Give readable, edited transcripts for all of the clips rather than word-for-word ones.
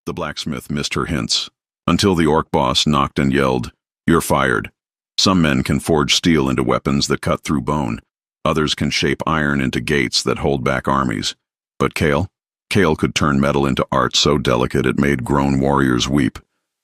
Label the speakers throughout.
Speaker 1: The blacksmith missed her hints, until the orc boss knocked and yelled, "You're fired." Some men can forge steel into weapons that cut through bone. Others can shape iron into gates that hold back armies. But Kale could turn metal into art so delicate it made grown warriors weep,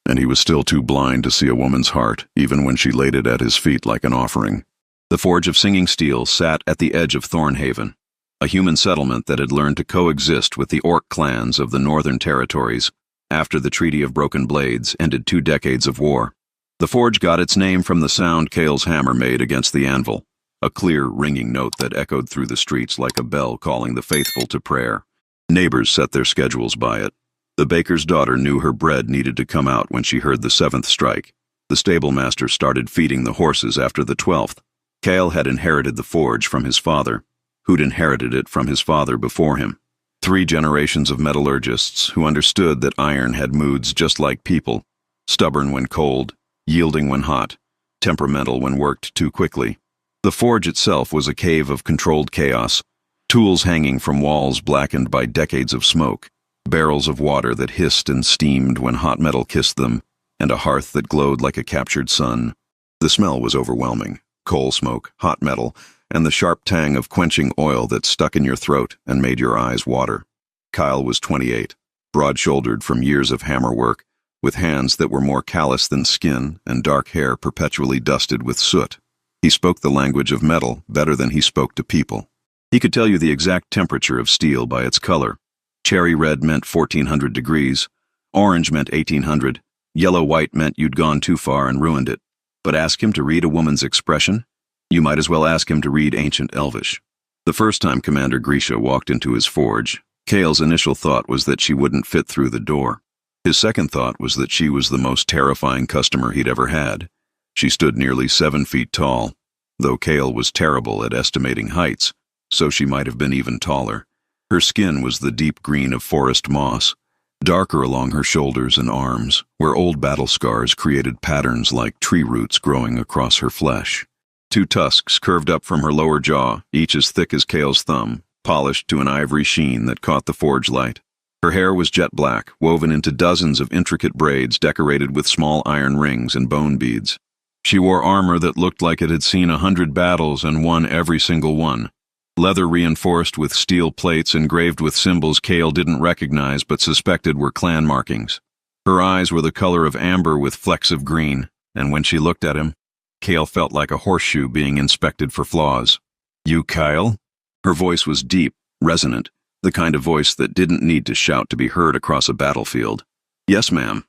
Speaker 1: and he was still too blind to see a woman's heart, even when she laid it at his feet like an offering. The Forge of Singing Steel sat at the edge of Thornhaven, a human settlement that had learned to coexist with the orc clans of the Northern Territories after the Treaty of Broken Blades ended 2 decades of war. The forge got its name from the sound Kale's hammer made against the anvil, a clear, ringing note that echoed through the streets like a bell calling the faithful to prayer. Neighbors set their schedules by it. The baker's daughter knew her bread needed to come out when she heard the 7th strike. The stablemaster started feeding the horses after the 12th. Kale had inherited the forge from his father, who'd inherited it from his father before him. 3 generations of metallurgists who understood that iron had moods just like people, stubborn when cold, yielding when hot, temperamental when worked too quickly. The forge itself was a cave of controlled chaos, tools hanging from walls blackened by decades of smoke, barrels of water that hissed and steamed when hot metal kissed them, and a hearth that glowed like a captured sun. The smell was overwhelming: coal smoke, hot metal, and the sharp tang of quenching oil that stuck in your throat and made your eyes water. Kyle was 28, broad-shouldered from years of hammer work, with hands that were more callous than skin and dark hair perpetually dusted with soot. He spoke the language of metal better than he spoke to people. He could tell you the exact temperature of steel by its color. Cherry red meant 1400 degrees, orange meant 1800, yellow-white meant you'd gone too far and ruined it. But ask him to read a woman's expression? You might as well ask him to read ancient Elvish. The first time Commander Grisha walked into his forge, Kale's initial thought was that she wouldn't fit through the door. His second thought was that she was the most terrifying customer he'd ever had. She stood nearly 7 feet tall, though Kale was terrible at estimating heights, so she might have been even taller. Her skin was the deep green of forest moss, darker along her shoulders and arms, where old battle scars created patterns like tree roots growing across her flesh. 2 tusks curved up from her lower jaw, each as thick as Kale's thumb, polished to an ivory sheen that caught the forge light. Her hair was jet black, woven into dozens of intricate braids decorated with small iron rings and bone beads. She wore armor that looked like it had seen 100 battles and won every single one. Leather reinforced with steel plates engraved with symbols Kale didn't recognize but suspected were clan markings. Her eyes were the color of amber with flecks of green, and when she looked at him, Kale felt like a horseshoe being inspected for flaws. "You Kyle?" Her voice was deep, resonant, the kind of voice that didn't need to shout to be heard across a battlefield. "Yes, ma'am.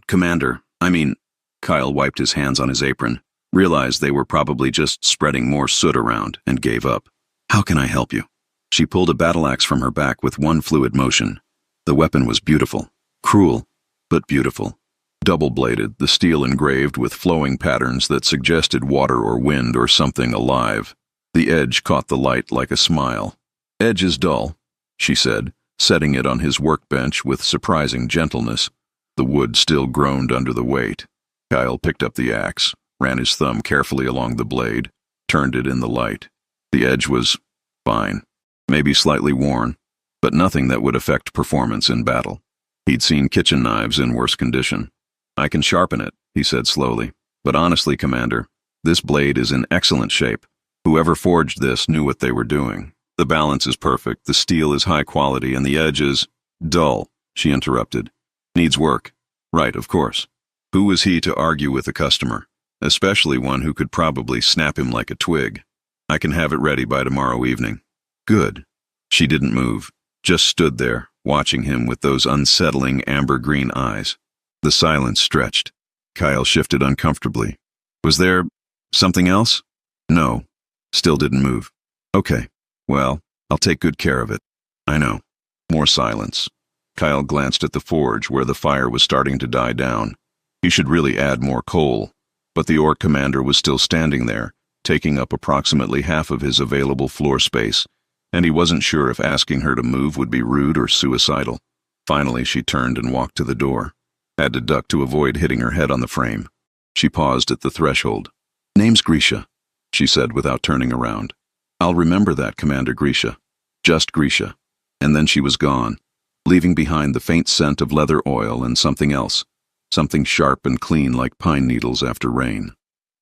Speaker 1: Commander. Kyle wiped his hands on his apron, realized they were probably just spreading more soot around, and gave up. "How can I help you?" She pulled a battle axe from her back with one fluid motion. The weapon was beautiful. Cruel, but beautiful. Double-bladed, the steel engraved with flowing patterns that suggested water or wind or something alive. The edge caught the light like a smile. "Edge is dull," she said, setting it on his workbench with surprising gentleness. The wood still groaned under the weight. Kyle picked up the axe, ran his thumb carefully along the blade, turned it in the light. The edge was fine, maybe slightly worn, but nothing that would affect performance in battle. He'd seen kitchen knives in worse condition. "I can sharpen it," he said slowly. "But honestly, Commander, this blade is in excellent shape. Whoever forged this knew what they were doing. The balance is perfect, the steel is high quality, and the edge is dull," she interrupted. "Needs work." "Right, of course." Who was he to argue with a customer, especially one who could probably snap him like a twig? "I can have it ready by tomorrow evening." "Good." She didn't move, just stood there, watching him with those unsettling amber-green eyes. The silence stretched. Kyle shifted uncomfortably. "Was there something else?" "No." Still didn't move. "Okay. Well, I'll take good care of it." "I know." More silence. Kyle glanced at the forge where the fire was starting to die down. He should really add more coal, but the orc commander was still standing there, taking up approximately half of his available floor space, and he wasn't sure if asking her to move would be rude or suicidal. Finally, she turned and walked to the door. Had to duck to avoid hitting her head on the frame. She paused at the threshold. "Name's Grisha," she said without turning around. "I'll remember that, Commander Grisha. Just Grisha." And then she was gone. leaving behind the faint scent of leather oil and something else, something sharp and clean like pine needles after rain.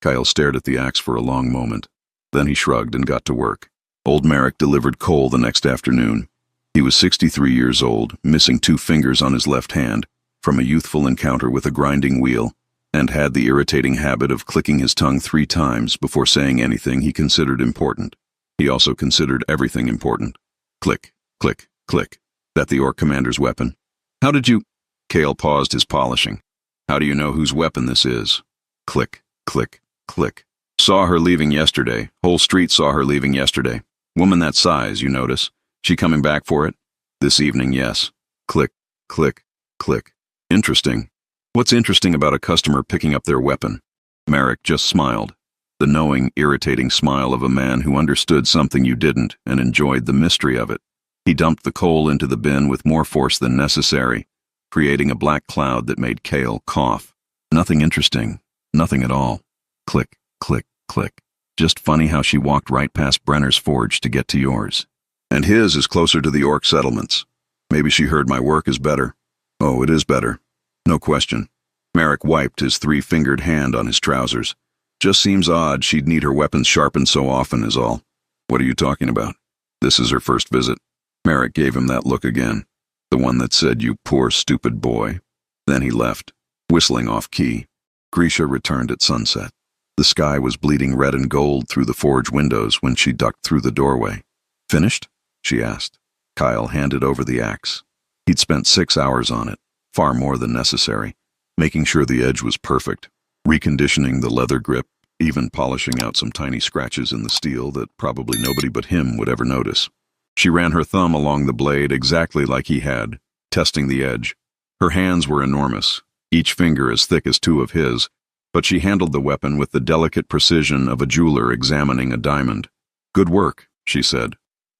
Speaker 1: Kyle stared at the axe for a long moment. Then he shrugged and got to work. Old Merrick delivered coal the next afternoon. He was 63 years old, missing 2 fingers on his left hand from a youthful encounter with a grinding wheel, and had the irritating habit of clicking his tongue 3 times before saying anything he considered important. He also considered everything important. Click, click, click. That the Orc commander's weapon? How did you... Cale paused his polishing. How do you know whose weapon this is? Click, click, click. Saw her leaving yesterday. Whole street saw her leaving yesterday. Woman that size, you notice. She coming back for it? This evening, yes. Click, click, click. Interesting. What's interesting about a customer picking up their weapon? Merrick just smiled. The knowing, irritating smile of a man who understood something you didn't and enjoyed the mystery of it. He dumped the coal into the bin with more force than necessary, creating a black cloud that made Cale cough. Nothing interesting. Nothing at all. Click, click, click. Just funny how she walked right past Brenner's forge to get to yours. And his is closer to the Orc settlements. Maybe she heard my work is better. Oh, it is better. No question. Merrick wiped his 3-fingered hand on his trousers. Just seems odd she'd need her weapons sharpened so often is all. What are you talking about? This is her first visit. Merrick gave him that look again. The one that said, you poor stupid boy. Then he left, whistling off key. Grisha returned at sunset. The sky was bleeding red and gold through the forge windows when she ducked through the doorway. Finished? She asked. Kyle handed over the axe. He'd spent 6 hours on it, far more than necessary, making sure the edge was perfect, reconditioning the leather grip, even polishing out some tiny scratches in the steel that probably nobody but him would ever notice. She ran her thumb along the blade exactly like he had, testing the edge. Her hands were enormous, each finger as thick as 2 of his, but she handled the weapon with the delicate precision of a jeweler examining a diamond. Good work, she said.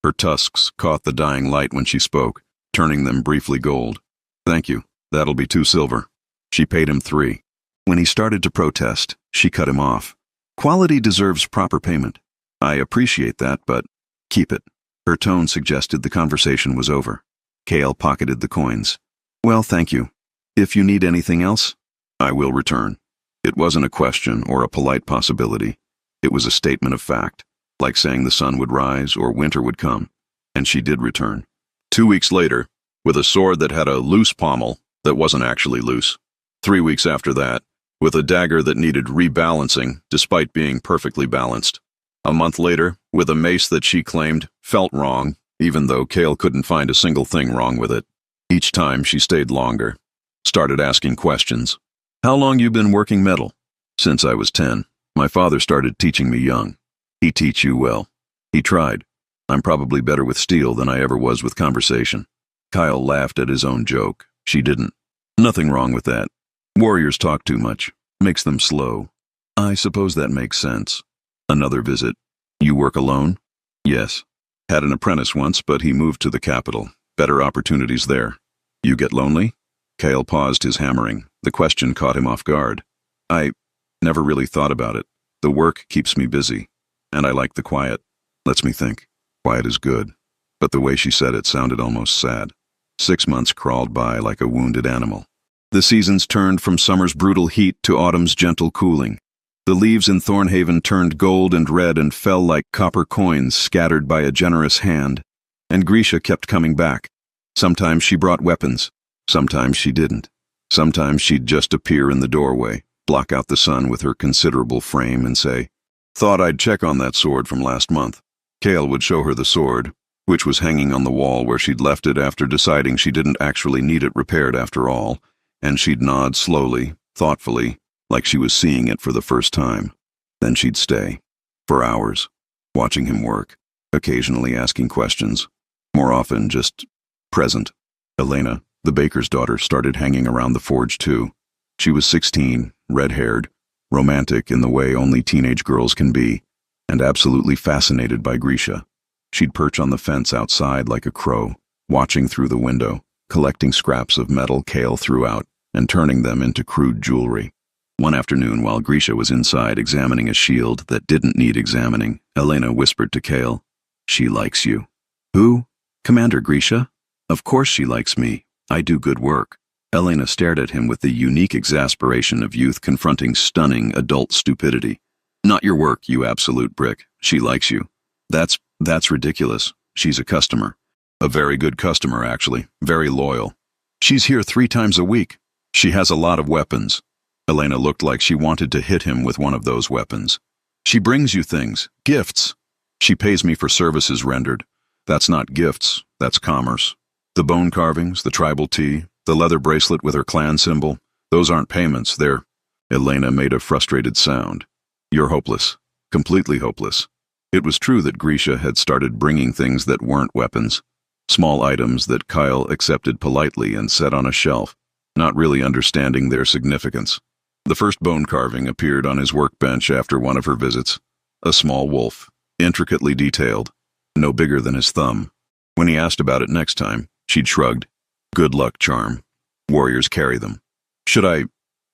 Speaker 1: Her tusks caught the dying light when she spoke, turning them briefly gold. Thank you, that'll be 2 silver. She paid him 3. When he started to protest, she cut him off. Quality deserves proper payment. I appreciate that, but keep it. Her tone suggested the conversation was over. Cale pocketed the coins. Well, thank you. If you need anything else, I will return. It wasn't a question or a polite possibility. It was a statement of fact, like saying the sun would rise or winter would come. And she did return. 2 weeks later, with a sword that had a loose pommel that wasn't actually loose. 3 weeks after that, with a dagger that needed rebalancing despite being perfectly balanced. A month later, with a mace that she claimed felt wrong, even though Cale couldn't find a single thing wrong with it. Each time she stayed longer, started asking questions. How long you been working metal? Since I was 10. My father started teaching me young. He teach you well. He tried. I'm probably better with steel than I ever was with conversation. Kyle laughed at his own joke. She didn't. Nothing wrong with that. Warriors talk too much. Makes them slow. I suppose that makes sense. Another visit. You work alone? Yes. Had an apprentice once, but he moved to the capital. Better opportunities there. You get lonely? Cale paused his hammering. The question caught him off guard. I never really thought about it. The work keeps me busy. And I like the quiet. Lets me think. Quiet is good. But the way she said it sounded almost sad. 6 months crawled by like a wounded animal. The seasons turned from summer's brutal heat to autumn's gentle cooling. The leaves in Thornhaven turned gold and red and fell like copper coins scattered by a generous hand. And Grisha kept coming back. Sometimes she brought weapons. Sometimes she didn't. Sometimes she'd just appear in the doorway, block out the sun with her considerable frame and say, Thought I'd check on that sword from last month. Cale would show her the sword, which was hanging on the wall where she'd left it after deciding she didn't actually need it repaired after all, and she'd nod slowly, thoughtfully, like she was seeing it for the first time. Then she'd stay, for hours, watching him work, occasionally asking questions, more often just present. Elena, the baker's daughter, started hanging around the forge too. She was 16, red-haired, romantic in the way only teenage girls can be, and absolutely fascinated by Grisha. She'd perch on the fence outside like a crow, watching through the window, collecting scraps of metal Cale threw out, and turning them into crude jewelry. One afternoon, while Grisha was inside examining a shield that didn't need examining, Elena whispered to Cale, She likes you. Who? Commander Grisha? Of course she likes me. I do good work. Elena stared at him with the unique exasperation of youth confronting stunning adult stupidity. Not your work, you absolute brick. She likes you. That's ridiculous. She's a customer. A very good customer, actually. Very loyal. She's here 3 times a week. She has a lot of weapons. Elena looked like she wanted to hit him with one of those weapons. She brings you things. Gifts. She pays me for services rendered. That's not gifts. That's commerce. The bone carvings, the tribal tea, the leather bracelet with her clan symbol, those aren't payments, they're... Elena made a frustrated sound. You're hopeless. Completely hopeless. It was true that Grisha had started bringing things that weren't weapons. Small items that Kyle accepted politely and set on a shelf, not really understanding their significance. The first bone carving appeared on his workbench after one of her visits. A small wolf, intricately detailed, no bigger than his thumb. When he asked about it next time, she'd shrugged. Good luck, charm. Warriors carry them. Should I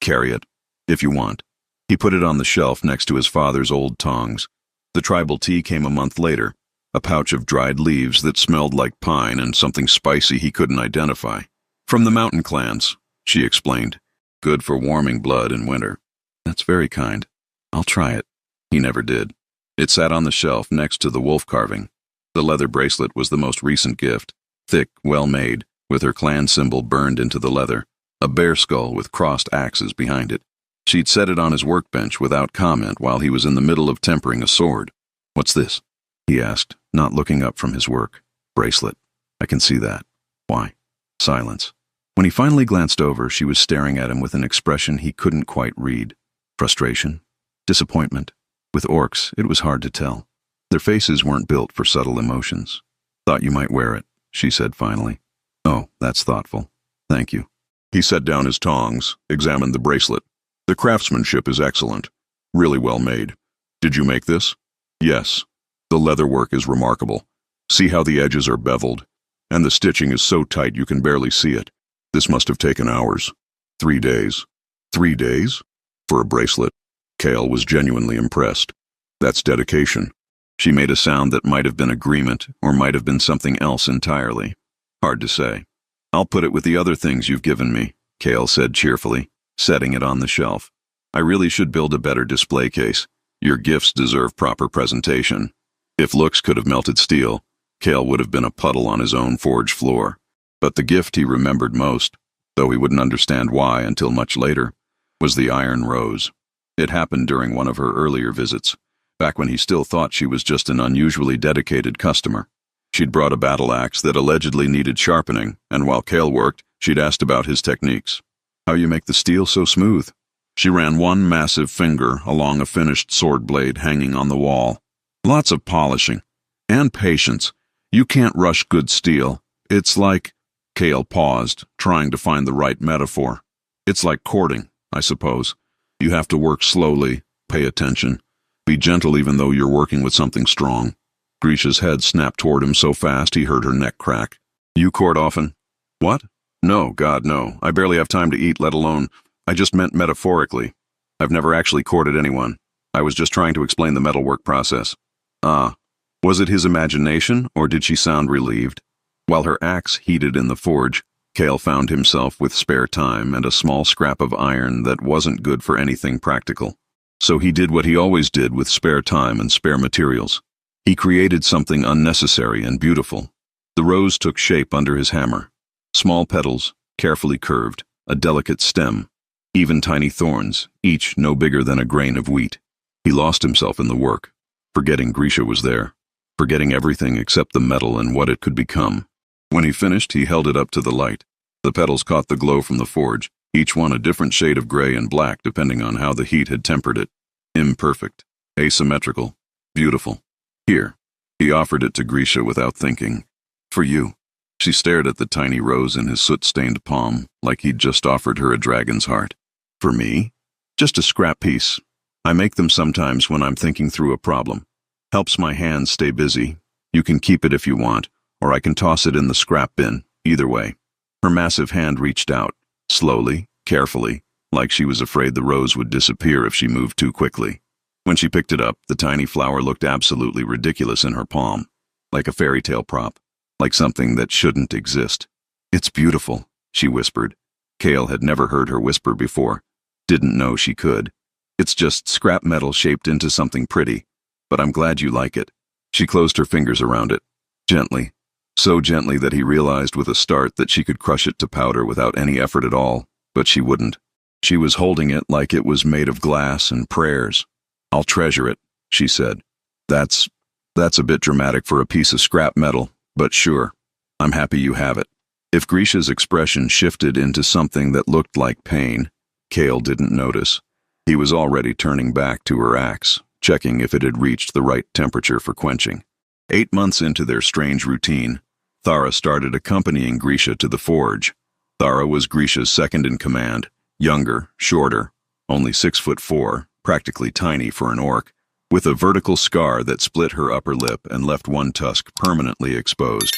Speaker 1: carry it? If you want. He put it on the shelf next to his father's old tongs. The tribal tea came a month later, a pouch of dried leaves that smelled like pine and something spicy he couldn't identify. From the mountain clans, she explained. Good for warming blood in winter. That's very kind. I'll try it. He never did. It sat on the shelf next to the wolf carving. The leather bracelet was the most recent gift, thick, well-made, with her clan symbol burned into the leather, a bear skull with crossed axes behind it. She'd set it on his workbench without comment while he was in the middle of tempering a sword. What's this? He asked, not looking up from his work. Bracelet. I can see that. Why? Silence. When he finally glanced over, she was staring at him with an expression he couldn't quite read. Frustration? Disappointment? With orcs, it was hard to tell. Their faces weren't built for subtle emotions. Thought you might wear it, she said finally. Oh, that's thoughtful. Thank you. He set down his tongs, examined the bracelet. The craftsmanship is excellent. Really well made. Did you make this? Yes. The leatherwork is remarkable. See how the edges are beveled? And the stitching is so tight you can barely see it. This must have taken hours. 3 days. 3 days? For a bracelet. Kale was genuinely impressed. That's dedication. She made a sound that might have been agreement or might have been something else entirely. Hard to say. I'll put it with the other things you've given me, Kale said cheerfully, setting it on the shelf. I really should build a better display case. Your gifts deserve proper presentation. If looks could have melted steel, Kale would have been a puddle on his own forge floor. But the gift he remembered most, though he wouldn't understand why until much later, was the iron rose. It happened during one of her earlier visits, back when he still thought she was just an unusually dedicated customer. She'd brought a battle axe that allegedly needed sharpening, and while Kale worked, she'd asked about his techniques. How you make the steel so smooth? She ran one massive finger along a finished sword blade hanging on the wall. Lots of polishing. And patience. You can't rush good steel. It's like... Kale paused, trying to find the right metaphor. It's like courting, I suppose. You have to work slowly, pay attention, be gentle even though you're working with something strong. Grisha's head snapped toward him so fast he heard her neck crack. You court often? What? No, God, no. I barely have time to eat, let alone... I just meant metaphorically. I've never actually courted anyone. I was just trying to explain the metalwork process. Ah. Was it his imagination, or did she sound relieved? While her axe heated in the forge, Kale found himself with spare time and a small scrap of iron that wasn't good for anything practical. So he did what he always did with spare time and spare materials. He created something unnecessary and beautiful. The rose took shape under his hammer. Small petals, carefully curved, a delicate stem, even tiny thorns, each no bigger than a grain of wheat. He lost himself in the work, forgetting Grisha was there, forgetting everything except the metal and what it could become. When he finished, he held it up to the light. The petals caught the glow from the forge, each one a different shade of gray and black depending on how the heat had tempered it. Imperfect, asymmetrical, beautiful. Here. He offered it to Grisha without thinking. For you. She stared at the tiny rose in his soot-stained palm, like he'd just offered her a dragon's heart. For me? Just a scrap piece. I make them sometimes when I'm thinking through a problem. Helps my hands stay busy. You can keep it if you want, or I can toss it in the scrap bin, either way. Her massive hand reached out, slowly, carefully, like she was afraid the rose would disappear if she moved too quickly. When she picked it up, the tiny flower looked absolutely ridiculous in her palm, like a fairy tale prop. like something that shouldn't exist. "It's beautiful," she whispered. Kale had never heard her whisper before. Didn't know she could. "It's just scrap metal shaped into something pretty, but I'm glad you like it." She closed her fingers around it, gently, so gently that he realized with a start that she could crush it to powder without any effort at all, but she wouldn't. She was holding it like it was made of glass and prayers. "I'll treasure it," she said. That's a bit dramatic for a piece of scrap metal, but sure. I'm happy you have it." If Grisha's expression shifted into something that looked like pain, Kale didn't notice. He was already turning back to her axe, checking if it had reached the right temperature for quenching. 8 months into their strange routine, Thara started accompanying Grisha to the forge. Thara was Grisha's second in command, younger, shorter, only 6'4", practically tiny for an orc, with a vertical scar that split her upper lip and left one tusk permanently exposed.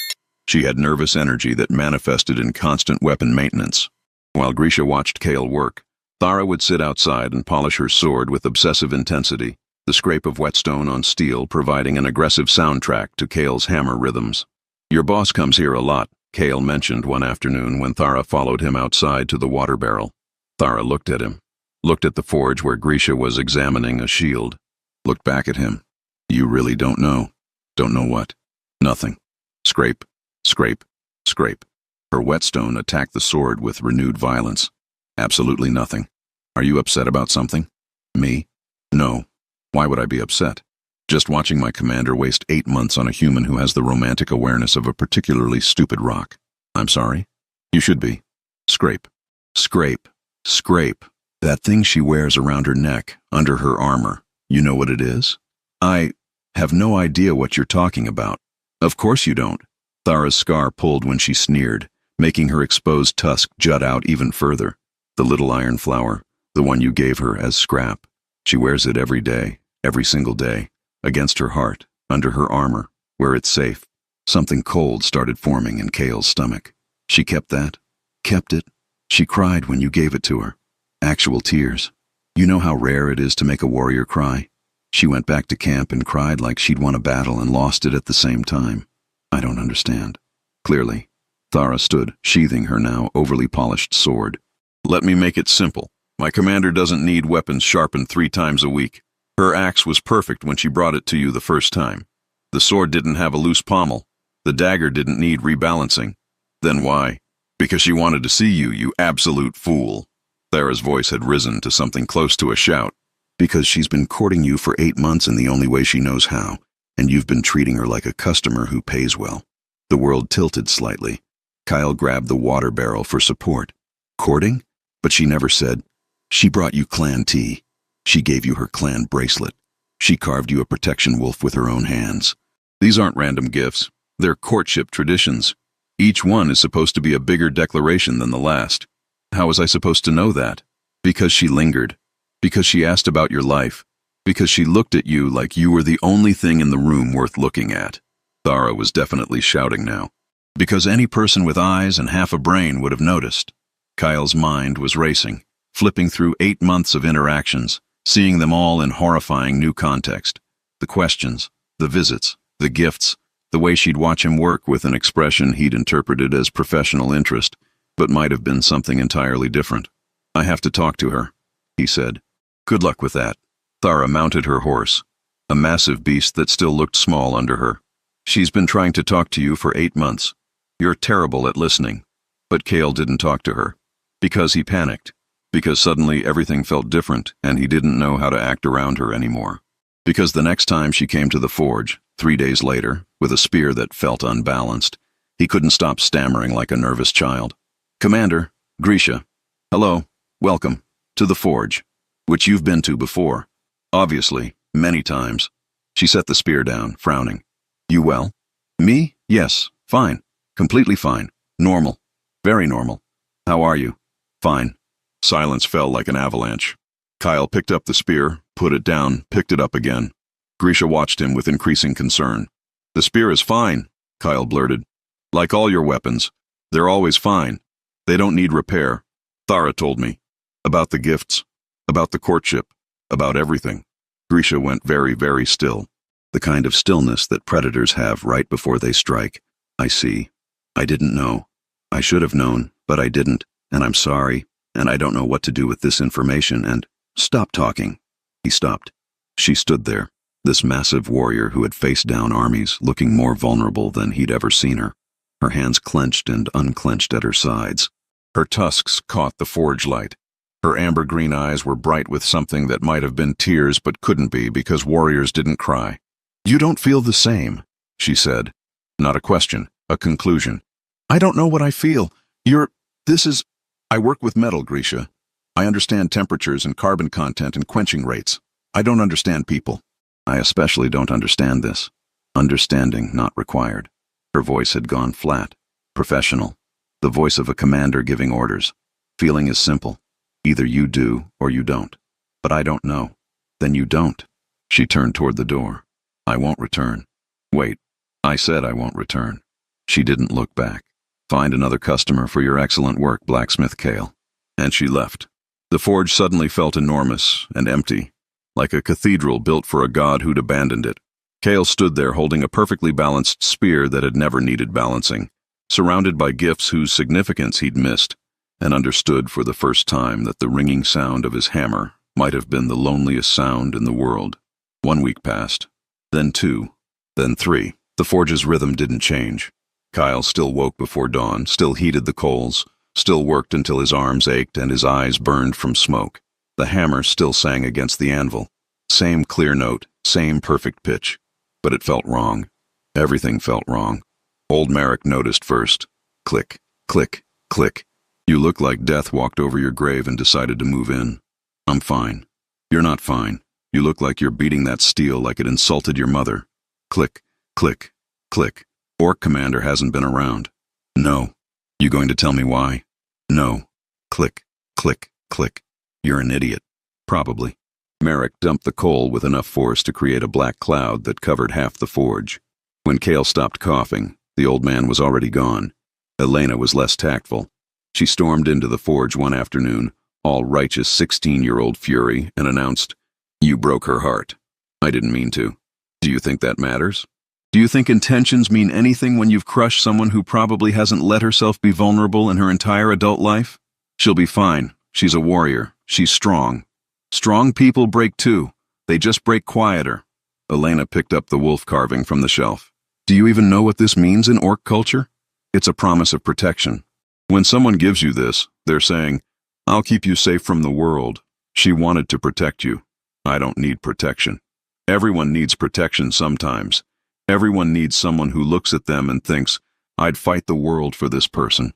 Speaker 1: She had nervous energy that manifested in constant weapon maintenance. While Grisha watched Kale work, Thara would sit outside and polish her sword with obsessive intensity, the scrape of whetstone on steel providing an aggressive soundtrack to Kale's hammer rhythms. "Your boss comes here a lot," Kale mentioned one afternoon when Thara followed him outside to the water barrel. Thara looked at him, looked at the forge where Grisha was examining a shield, looked back at him. "You really don't know." "Don't know what?" "Nothing." Scrape, scrape, scrape. Her whetstone attacked the sword with renewed violence. "Absolutely nothing." "Are you upset about something?" "Me? No. Why would I be upset? Just watching my commander waste 8 months on a human who has the romantic awareness of a particularly stupid rock. I'm sorry? You should be." Scrape, scrape, scrape. "That thing she wears around her neck, under her armor. You know what it is?" "I have no idea what you're talking about." "Of course you don't." Thara's scar pulled when she sneered, making her exposed tusk jut out even further. "The little iron flower, the one you gave her as scrap. She wears it every day, every single day, against her heart, under her armor, where it's safe." Something cold started forming in Kale's stomach. "She kept that? Kept it? She cried when you gave it to her. Actual tears. You know how rare it is to make a warrior cry? She went back to camp and cried like she'd won a battle and lost it at the same time. I don't understand." Clearly, Thara stood, sheathing her now overly polished sword. "Let me make it simple. My commander doesn't need weapons sharpened 3 times a week. Her axe was perfect when she brought it to you the first time. The sword didn't have a loose pommel. The dagger didn't need rebalancing. Then why? Because she wanted to see you, you absolute fool." Thara's voice had risen to something close to a shout. "Because she's been courting you for 8 months in the only way she knows how, and you've been treating her like a customer who pays well." The world tilted slightly. Kyle grabbed the water barrel for support. "Courting? But she never said. She brought you clan tea. She gave you her clan bracelet. She carved you a protection wolf with her own hands. These aren't random gifts. They're courtship traditions. Each one is supposed to be a bigger declaration than the last. How was I supposed to know that? Because she lingered. Because she asked about your life. Because she looked at you like you were the only thing in the room worth looking at." Thara was definitely shouting now. "Because any person with eyes and half a brain would have noticed." Kyle's mind was racing, flipping through 8 months of interactions, seeing them all in horrifying new context. The questions, the visits, the gifts, the way she'd watch him work with an expression he'd interpreted as professional interest, but might have been something entirely different. "I have to talk to her," he said. "Good luck with that." Thara mounted her horse, a massive beast that still looked small under her. "She's been trying to talk to you for 8 months. You're terrible at listening." But Kale didn't talk to her. Because he panicked. Because suddenly everything felt different and he didn't know how to act around her anymore. Because the next time she came to the forge, 3 days later, with a spear that felt unbalanced, he couldn't stop stammering like a nervous child. "Commander, Grisha. Hello, welcome, to the forge, which you've been to before. Obviously, many times." She set the spear down, frowning. "You well?" "Me? Yes, fine. Completely fine. Normal. Very normal. How are you?" "Fine." Silence fell like an avalanche. Kyle picked up the spear, put it down, picked it up again. Grisha watched him with increasing concern. "The spear is fine," Kyle blurted. "Like all your weapons. They're always fine. They don't need repair. Thara told me. About the gifts. About the courtship. About everything." Grisha went very, very still. The kind of stillness that predators have right before they strike. I see. I didn't know. I should have known, but I didn't, and I'm sorry, and I don't know what to do with this information, and— Stop talking. He stopped. She stood there, this massive warrior who had faced down armies, looking more vulnerable than he'd ever seen her. Her hands clenched and unclenched at her sides. Her tusks caught the forge light. Her amber-green eyes were bright with something that might have been tears but couldn't be because warriors didn't cry. "You don't feel the same," she said. Not a question, a conclusion. "I don't know what I feel. I work with metal, Grisha. I understand temperatures and carbon content and quenching rates. I don't understand people. I especially don't understand this. Understanding not required." Her voice had gone flat, professional, the voice of a commander giving orders. "Feeling is simple. Either you do or you don't. But I don't know." "Then you don't." She turned toward the door. "I won't return." "Wait. I said I won't return." She didn't look back. "Find another customer for your excellent work, Blacksmith Kale." And she left. The forge suddenly felt enormous and empty, like a cathedral built for a god who'd abandoned it. Kale stood there holding a perfectly balanced spear that had never needed balancing, surrounded by gifts whose significance he'd missed, and understood for the first time that the ringing sound of his hammer might have been the loneliest sound in the world. 1 week passed, then 2, then 3. The forge's rhythm didn't change. Kyle still woke before dawn, still heated the coals, still worked until his arms ached and his eyes burned from smoke. The hammer still sang against the anvil. Same clear note, same perfect pitch. But it felt wrong. Everything felt wrong. Old Merrick noticed first. Click, click, click. "You look like death walked over your grave and decided to move in." "I'm fine." "You're not fine. You look like you're beating that steel like it insulted your mother." Click, click, click. "Orc commander hasn't been around." "No." "You going to tell me why?" "No." Click, click, click. "You're an idiot." "Probably." Merrick dumped the coal with enough force to create a black cloud that covered half the forge. When Kale stopped coughing, the old man was already gone. Elena was less tactful. She stormed into the forge one afternoon, all righteous 16-year-old fury, and announced, "You broke her heart." "I didn't mean to." "Do you think that matters? Do you think intentions mean anything when you've crushed someone who probably hasn't let herself be vulnerable in her entire adult life? She'll be fine. She's a warrior. She's strong. Strong people break too. They just break quieter." Elena picked up the wolf carving from the shelf. "Do you even know what this means in orc culture? It's a promise of protection. When someone gives you this, they're saying, 'I'll keep you safe from the world.' She wanted to protect you. I don't need protection. Everyone needs protection sometimes. Everyone needs someone who looks at them and thinks, 'I'd fight the world for this person.'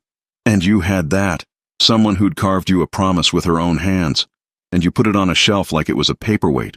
Speaker 1: And you had that. Someone who'd carved you a promise with her own hands, and you put it on a shelf like it was a paperweight."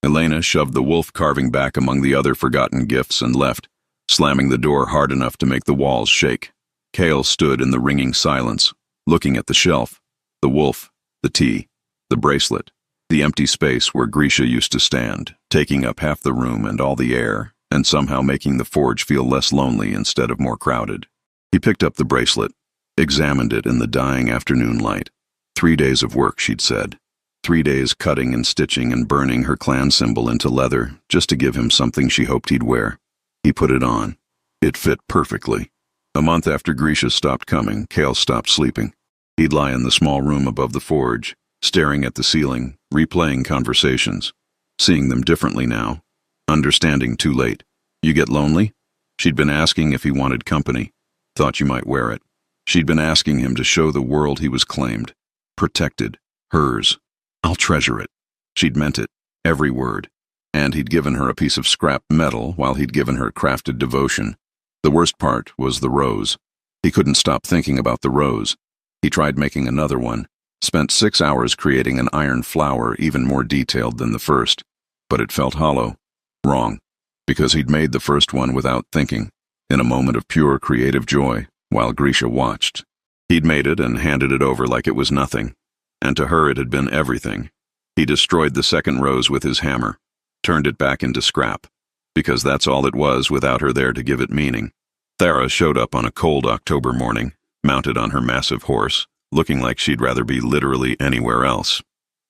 Speaker 1: Elena shoved the wolf carving back among the other forgotten gifts and left, slamming the door hard enough to make the walls shake. Kale stood in the ringing silence, looking at the shelf, the wolf, the tea, the bracelet, the empty space where Grisha used to stand, taking up half the room and all the air, and somehow making the forge feel less lonely instead of more crowded. He picked up the bracelet, examined it in the dying afternoon light. 3 days of work, she'd said. 3 days cutting and stitching and burning her clan symbol into leather just to give him something she hoped he'd wear. He put it on. It fit perfectly. A month after Grisha stopped coming, Kale stopped sleeping. He'd lie in the small room above the forge, staring at the ceiling, replaying conversations, seeing them differently now, understanding too late. "You get lonely?" She'd been asking if he wanted company. "Thought you might wear it." She'd been asking him to show the world he was claimed. Protected. Hers. "I'll treasure it." She'd meant it. Every word. And he'd given her a piece of scrap metal while he'd given her crafted devotion. The worst part was the rose. He couldn't stop thinking about the rose. He tried making another one, spent 6 hours creating an iron flower even more detailed than the first. But it felt hollow. Wrong. Because he'd made the first one without thinking, in a moment of pure creative joy, while Grisha watched. He'd made it and handed it over like it was nothing. And to her it had been everything. He destroyed the second rose with his hammer, turned it back into scrap, because that's all it was without her there to give it meaning. Thera showed up on a cold October morning, mounted on her massive horse, looking like she'd rather be literally anywhere else.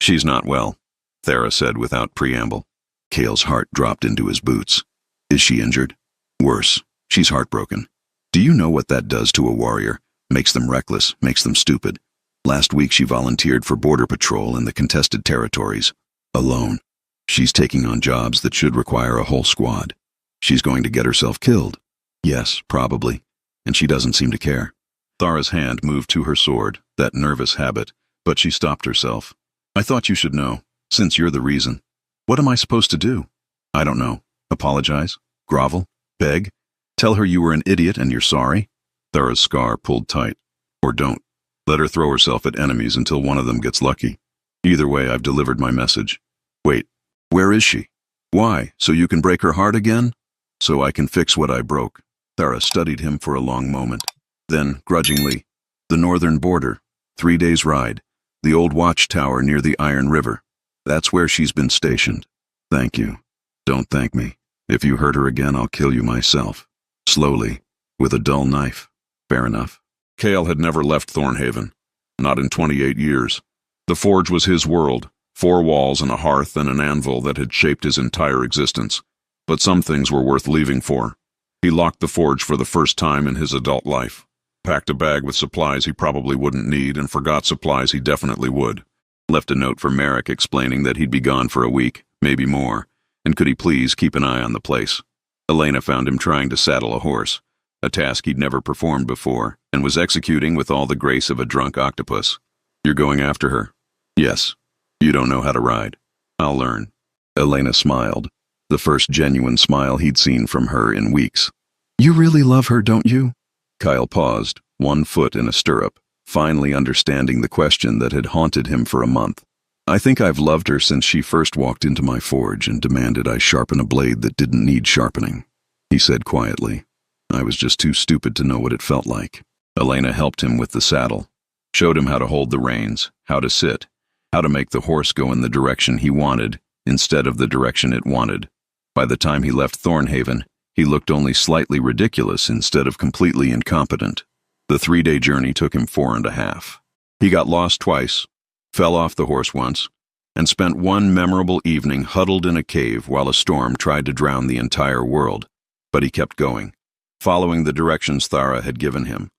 Speaker 1: "She's not well," Thera said without preamble. Kale's heart dropped into his boots. "Is she injured?" "Worse. She's heartbroken." Do you know what that does to a warrior? Makes them reckless, makes them stupid. Last week she volunteered for border patrol in the contested territories. Alone. She's taking on jobs that should require a whole squad. She's going to get herself killed. Yes, probably. And she doesn't seem to care. Thara's hand moved to her sword, that nervous habit, but she stopped herself. I thought you should know, since you're the reason. What am I supposed to do? I don't know. Apologize? Grovel? Beg? Tell her you were an idiot and you're sorry? Thara's scar pulled tight. Or don't. Let her throw herself at enemies until one of them gets lucky. Either way, I've delivered my message. Wait, where is she? Why, so you can break her heart again? So I can fix what I broke. Thara studied him for a long moment. Then, grudgingly, the northern border, 3 days' ride, the old watchtower near the Iron River. That's where she's been stationed. Thank you. Don't thank me. If you hurt her again, I'll kill you myself. Slowly, with a dull knife. Fair enough. Cale had never left Thornhaven. Not in 28 years. The forge was his world, 4 walls and a hearth and an anvil that had shaped his entire existence. But some things were worth leaving for. He locked the forge for the first time in his adult life. Packed a bag with supplies he probably wouldn't need and forgot supplies he definitely would. Left a note for Merrick explaining that he'd be gone for a week, maybe more, and could he please keep an eye on the place. Elena found him trying to saddle a horse, a task he'd never performed before, and was executing with all the grace of a drunk octopus. You're going after her? Yes. You don't know how to ride. I'll learn. Elena smiled, the first genuine smile he'd seen from her in weeks. You really love her, don't you? Kyle paused, one foot in a stirrup, finally understanding the question that had haunted him for a month. I think I've loved her since she first walked into my forge and demanded I sharpen a blade that didn't need sharpening, he said quietly. I was just too stupid to know what it felt like. Elena helped him with the saddle, showed him how to hold the reins, how to sit, how to make the horse go in the direction he wanted instead of the direction it wanted. By the time he left Thornhaven, he looked only slightly ridiculous instead of completely incompetent. The 3-day journey took him 4.5. He got lost twice, fell off the horse once, and spent one memorable evening huddled in a cave while a storm tried to drown the entire world. But he kept going, following the directions Thara had given him,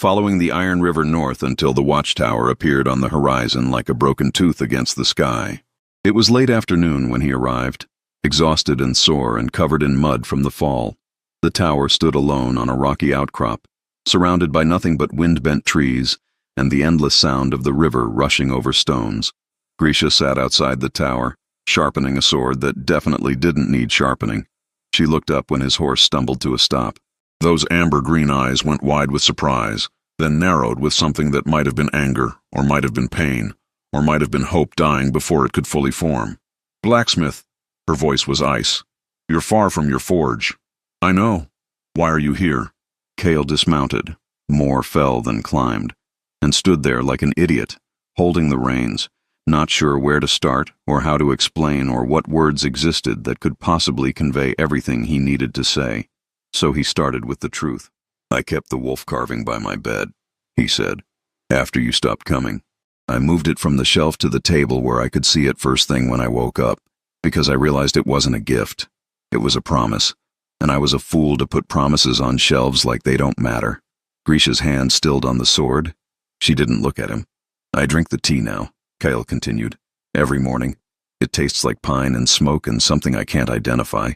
Speaker 1: following the Iron River north until the watchtower appeared on the horizon like a broken tooth against the sky. It was late afternoon when he arrived, exhausted and sore and covered in mud from the fall. The tower stood alone on a rocky outcrop, surrounded by nothing but wind-bent trees and the endless sound of the river rushing over stones. Grisha sat outside the tower, sharpening a sword that definitely didn't need sharpening. She looked up when his horse stumbled to a stop. Those amber-green eyes went wide with surprise, then narrowed with something that might have been anger, or might have been pain, or might have been hope dying before it could fully form. Blacksmith. Her voice was ice. You're far from your forge. I know. Why are you here? Cale dismounted, more fell than climbed, and stood there like an idiot, holding the reins, not sure where to start or how to explain or what words existed that could possibly convey everything he needed to say. So he started with the truth. I kept the wolf carving by my bed, he said, after you stopped coming. I moved it from the shelf to the table where I could see it first thing when I woke up, because I realized it wasn't a gift. It was a promise, and I was a fool to put promises on shelves like they don't matter. Grisha's hand stilled on the sword. She didn't look at him. I drink the tea now, Kyle continued. Every morning. It tastes like pine and smoke and something I can't identify.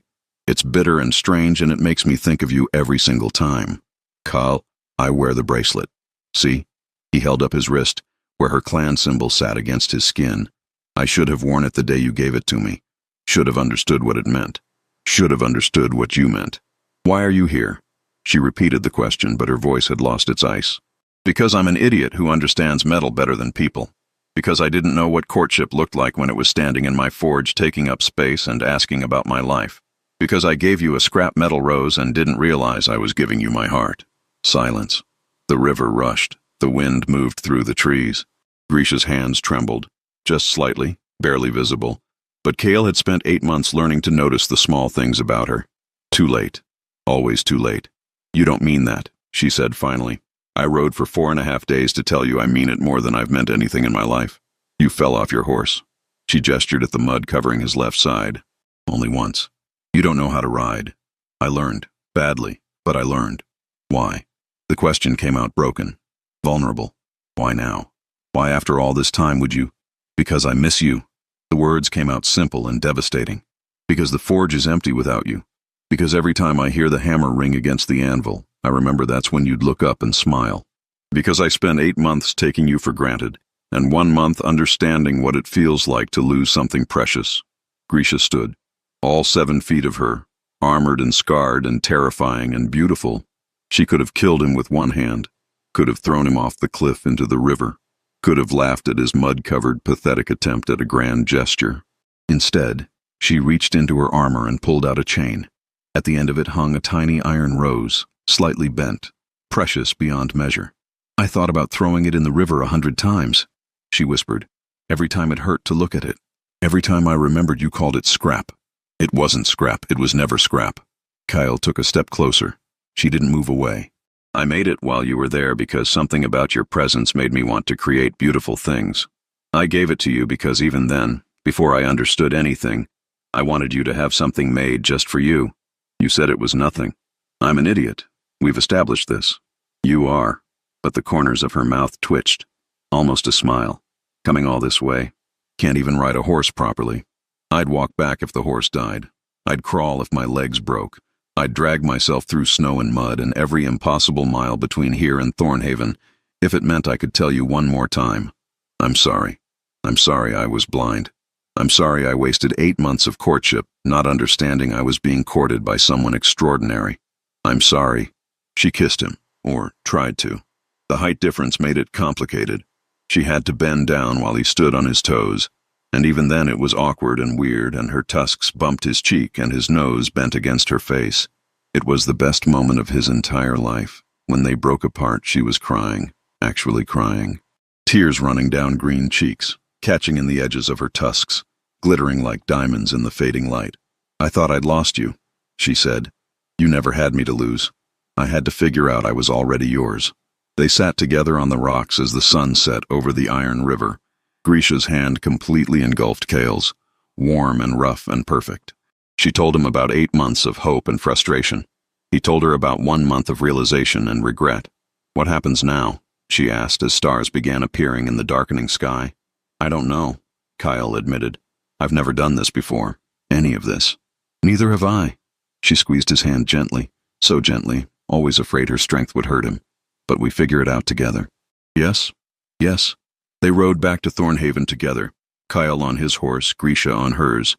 Speaker 1: It's bitter and strange and it makes me think of you every single time. Kyle, I wear the bracelet. See? He held up his wrist, where her clan symbol sat against his skin. I should have worn it the day you gave it to me. Should have understood what it meant. Should have understood what you meant. Why are you here? She repeated the question, but her voice had lost its ice. Because I'm an idiot who understands metal better than people. Because I didn't know what courtship looked like when it was standing in my forge taking up space and asking about my life. Because I gave you a scrap metal rose and didn't realize I was giving you my heart. Silence. The river rushed. The wind moved through the trees. Grisha's hands trembled. Just slightly, barely visible. But Cale had spent 8 months learning to notice the small things about her. Too late. Always too late. You don't mean that, she said finally. I rode for 4.5 days to tell you I mean it more than I've meant anything in my life. You fell off your horse. She gestured at the mud covering his left side. Only once. You don't know how to ride. I learned. Badly, but I learned. Why? The question came out broken, vulnerable. Why now? Why after all this time would you? Because I miss you. The words came out simple and devastating. Because the forge is empty without you. Because every time I hear the hammer ring against the anvil, I remember that's when you'd look up and smile. Because I spent 8 months taking you for granted, and 1 month understanding what it feels like to lose something precious. Grisha stood, all 7 feet of her, armored and scarred and terrifying and beautiful. She could have killed him with one hand, could have thrown him off the cliff into the river, could have laughed at his mud-covered, pathetic attempt at a grand gesture. Instead, she reached into her armor and pulled out a chain. At the end of it hung a tiny iron rose, slightly bent, precious beyond measure. I thought about throwing it in the river 100 times, she whispered. Every time it hurt to look at it. Every time I remembered you called it scrap. It wasn't scrap, it was never scrap. Kyle took a step closer. She didn't move away. I made it while you were there because something about your presence made me want to create beautiful things. I gave it to you because even then, before I understood anything, I wanted you to have something made just for you. You said it was nothing. I'm an idiot. We've established this. You are. But the corners of her mouth twitched. Almost a smile. Coming all this way. Can't even ride a horse properly. I'd walk back if the horse died. I'd crawl if my legs broke. I'd drag myself through snow and mud and every impossible mile between here and Thornhaven if it meant I could tell you one more time. I'm sorry. I'm sorry I was blind. I'm sorry I wasted 8 months of courtship not understanding I was being courted by someone extraordinary. I'm sorry. She kissed him, or tried to. The height difference made it complicated. She had to bend down while he stood on his toes, and even then it was awkward and weird, and her tusks bumped his cheek and his nose bent against her face. It was the best moment of his entire life. When they broke apart, she was crying, actually crying. Tears running down green cheeks, catching in the edges of her tusks, glittering like diamonds in the fading light. I thought I'd lost you, she said. You never had me to lose. I had to figure out I was already yours. They sat together on the rocks as the sun set over the iron river. Grisha's hand completely engulfed Kale's, warm and rough and perfect. She told him about 8 months of hope and frustration. He told her about 1 month of realization and regret. What happens now? She asked as stars began appearing in the darkening sky. I don't know, Kyle admitted. I've never done this before. Any of this. Neither have I. She squeezed his hand gently, so gently, always afraid her strength would hurt him. But we figure it out together. Yes? Yes. They rode back to Thornhaven together, Kyle on his horse, Grisha on hers,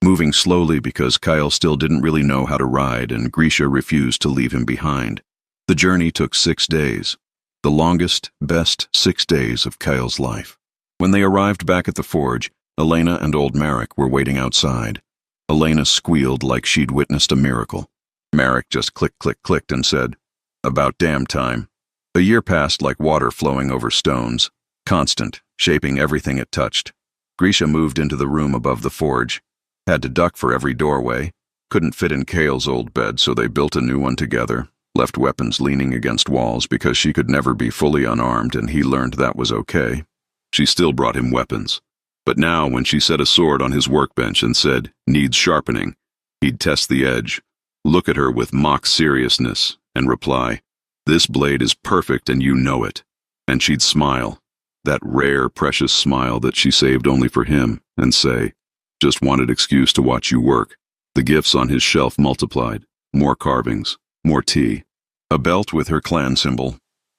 Speaker 1: moving slowly because Kyle still didn't really know how to ride and Grisha refused to leave him behind. The journey took 6 days, the longest, best 6 days of Kyle's life. When they arrived back at the forge, Elena and old Marek were waiting outside. Elena squealed like she'd witnessed a miracle. Marek just clicked and said, About damn time. A year passed like water flowing over stones, constant, shaping everything it touched. Grisha moved into the room above the forge. Had to duck for every doorway. Couldn't fit in Kale's old bed, so they built a new one together. Left weapons leaning against walls because she could never be fully unarmed, and he learned that was okay. She still brought him weapons. But now, when she set a sword on his workbench and said, needs sharpening, he'd test the edge, look at her with mock seriousness, and reply, this blade is perfect and you know it. And she'd smile, that rare, precious smile that she saved only for him, and say, just wanted excuse to watch you work. The gifts on his shelf multiplied, more carvings, more tea, a belt with her clan symbol,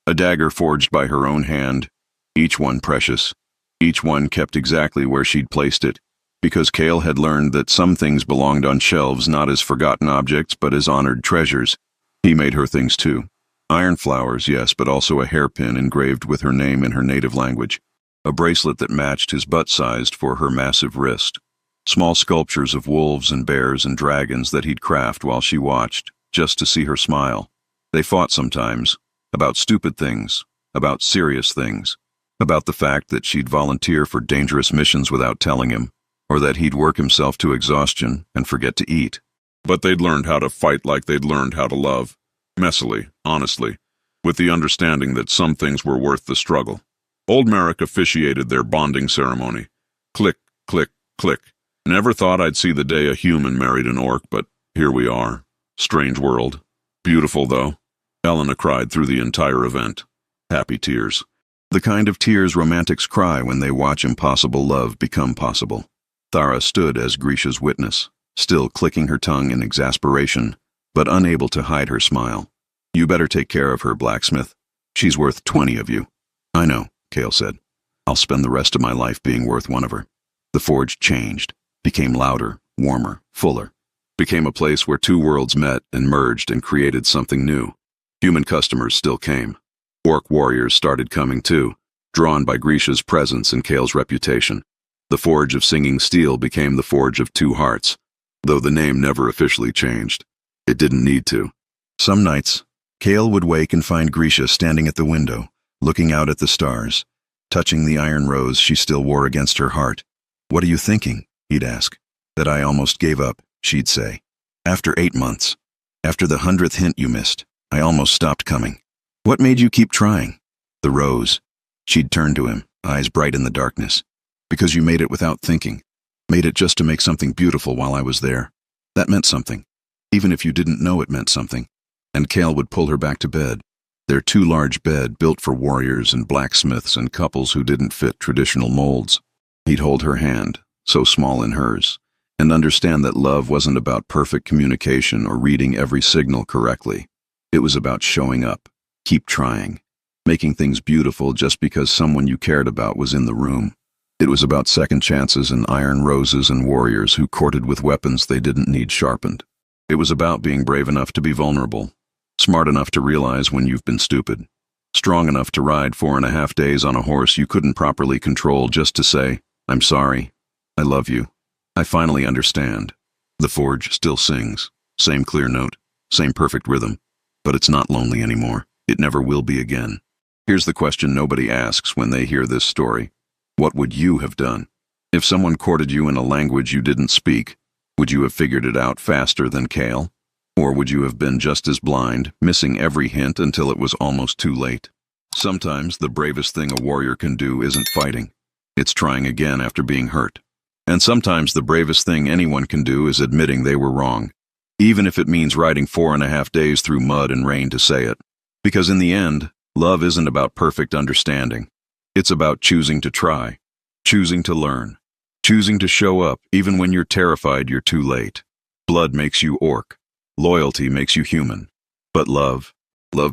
Speaker 1: a dagger forged by her own hand, each one precious, each one kept exactly where she'd placed it, because Kale had learned that some things belonged on shelves not as forgotten objects but as honored treasures. He made her things too. Iron flowers, yes, but also a hairpin engraved with her name in her native language, a bracelet that matched his butt-sized for her massive wrist, small sculptures of wolves and bears and dragons that he'd craft while she watched, just to see her smile. They fought sometimes, about stupid things, about serious things, about the fact that she'd volunteer for dangerous missions without telling him, or that he'd work himself to exhaustion and forget to eat. But they'd learned how to fight like they'd learned how to love. Messily, honestly, with the understanding that some things were worth the struggle. Old Marek officiated their bonding ceremony. Click, click, click. Never thought I'd see the day a human married an orc, but here we are. Strange world. Beautiful, though. Elena cried through the entire event. Happy tears. The kind of tears romantics cry when they watch impossible love become possible. Thara stood as Grisha's witness, still clicking her tongue in exasperation, but unable to hide her smile. You better take care of her, Blacksmith. She's worth 20 of you. I know, Kale said. I'll spend the rest of my life being worth one of her. The forge changed, became louder, warmer, fuller. Became a place where two worlds met and merged and created something new. Human customers still came. Orc warriors started coming too, drawn by Grisha's presence and Kale's reputation. The Forge of Singing Steel became the Forge of Two Hearts, though the name never officially changed. It didn't need to. Some nights, Kale would wake and find Grisha standing at the window, looking out at the stars, touching the iron rose she still wore against her heart. What are you thinking? He'd ask. That I almost gave up, she'd say. After 8 months. After the 100th hint you missed, I almost stopped coming. What made you keep trying? The rose. She'd turn to him, eyes bright in the darkness. Because you made it without thinking. Made it just to make something beautiful while I was there. That meant something. Even if you didn't know it meant something. And Kale would pull her back to bed. Their too large bed built for warriors and blacksmiths and couples who didn't fit traditional molds. He'd hold her hand, so small in hers, and understand that love wasn't about perfect communication or reading every signal correctly. It was about showing up, keep trying, making things beautiful just because someone you cared about was in the room. It was about second chances and iron roses and warriors who courted with weapons they didn't need sharpened. It was about being brave enough to be vulnerable, smart enough to realize when you've been stupid, strong enough to ride 4.5 days on a horse you couldn't properly control just to say, I'm sorry, I love you, I finally understand. The forge still sings, same clear note, same perfect rhythm, but it's not lonely anymore. It never will be again. Here's the question nobody asks when they hear this story. What would you have done? If someone courted you in a language you didn't speak, would you have figured it out faster than Kale? Or would you have been just as blind, missing every hint until it was almost too late? Sometimes the bravest thing a warrior can do isn't fighting. It's trying again after being hurt. And sometimes the bravest thing anyone can do is admitting they were wrong, even if it means riding 4.5 days through mud and rain to say it. Because in the end, love isn't about perfect understanding. It's about choosing to try, choosing to learn, choosing to show up even when you're terrified you're too late. Blood makes you orc. Loyalty makes you human. But love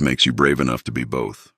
Speaker 1: makes you brave enough to be both.